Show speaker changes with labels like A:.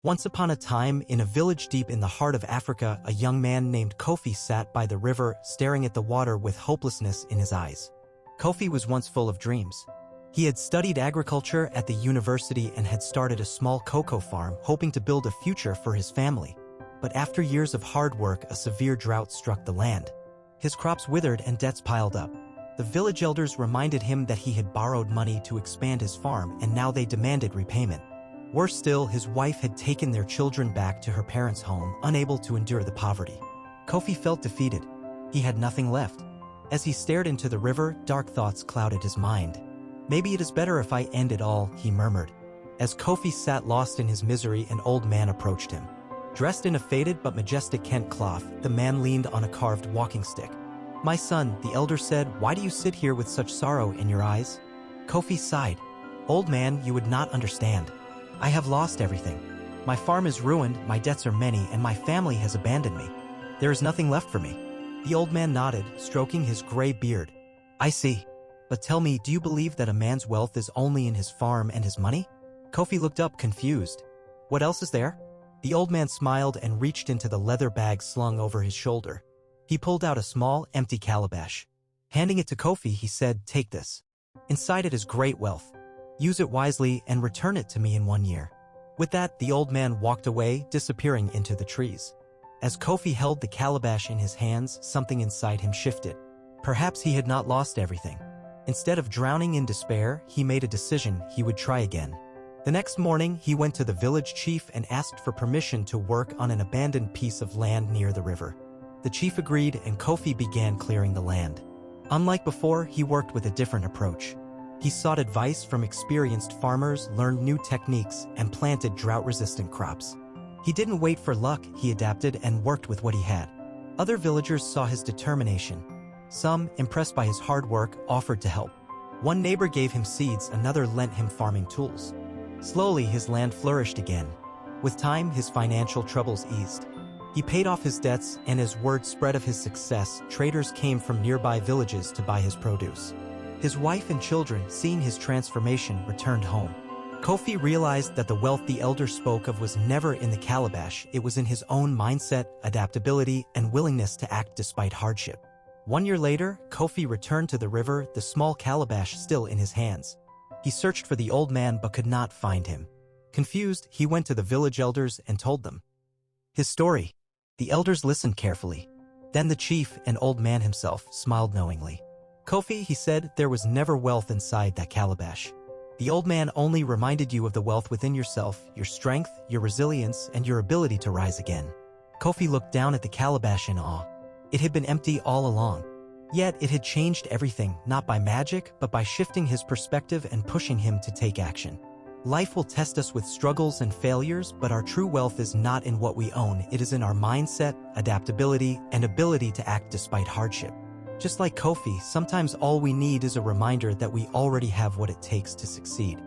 A: Once upon a time, in a village deep in the heart of Africa, a young man named Kofi sat by the river, staring at the water with hopelessness in his eyes. Kofi was once full of dreams. He had studied agriculture at the university and had started a small cocoa farm, hoping to build a future for his family. But after years of hard work, a severe drought struck the land. His crops withered and debts piled up. The village elders reminded him that he had borrowed money to expand his farm, and now they demanded repayment. Worse still, his wife had taken their children back to her parents' home, unable to endure the poverty. Kofi felt defeated. He had nothing left. As he stared into the river, dark thoughts clouded his mind. "Maybe it is better if I end it all," he murmured. As Kofi sat lost in his misery, an old man approached him. Dressed in a faded but majestic Kent cloth, the man leaned on a carved walking stick. "My son," the elder said, "why do you sit here with such sorrow in your eyes?" Kofi sighed. "Old man, you would not understand. I have lost everything. My farm is ruined, my debts are many, and my family has abandoned me. There is nothing left for me." The old man nodded, stroking his gray beard. "I see. But tell me, do you believe that a man's wealth is only in his farm and his money?" Kofi looked up, confused. "What else is there?" The old man smiled and reached into the leather bag slung over his shoulder. He pulled out a small, empty calabash. Handing it to Kofi, he said, "Take this. Inside it is great wealth. Use it wisely and return it to me in 1 year." With that, the old man walked away, disappearing into the trees. As Kofi held the calabash in his hands, something inside him shifted. Perhaps he had not lost everything. Instead of drowning in despair, he made a decision: he would try again. The next morning, he went to the village chief and asked for permission to work on an abandoned piece of land near the river. The chief agreed, and Kofi began clearing the land. Unlike before, he worked with a different approach. He sought advice from experienced farmers, learned new techniques, and planted drought-resistant crops. He didn't wait for luck, he adapted and worked with what he had. Other villagers saw his determination. Some, impressed by his hard work, offered to help. One neighbor gave him seeds, another lent him farming tools. Slowly, his land flourished again. With time, his financial troubles eased. He paid off his debts, and as word spread of his success, traders came from nearby villages to buy his produce. His wife and children, seeing his transformation, returned home. Kofi realized that the wealth the elder spoke of was never in the calabash, it was in his own mindset, adaptability, and willingness to act despite hardship. 1 year later, Kofi returned to the river, the small calabash still in his hands. He searched for the old man but could not find him. Confused, he went to the village elders and told them his story. The elders listened carefully. Then the chief, an old man himself, smiled knowingly. "Kofi," he said, "there was never wealth inside that calabash. The old man only reminded you of the wealth within yourself, your strength, your resilience, and your ability to rise again." Kofi looked down at the calabash in awe. It had been empty all along. Yet it had changed everything, not by magic, but by shifting his perspective and pushing him to take action. Life will test us with struggles and failures, but our true wealth is not in what we own, it is in our mindset, adaptability, and ability to act despite hardship. Just like Kofi, sometimes all we need is a reminder that we already have what it takes to succeed.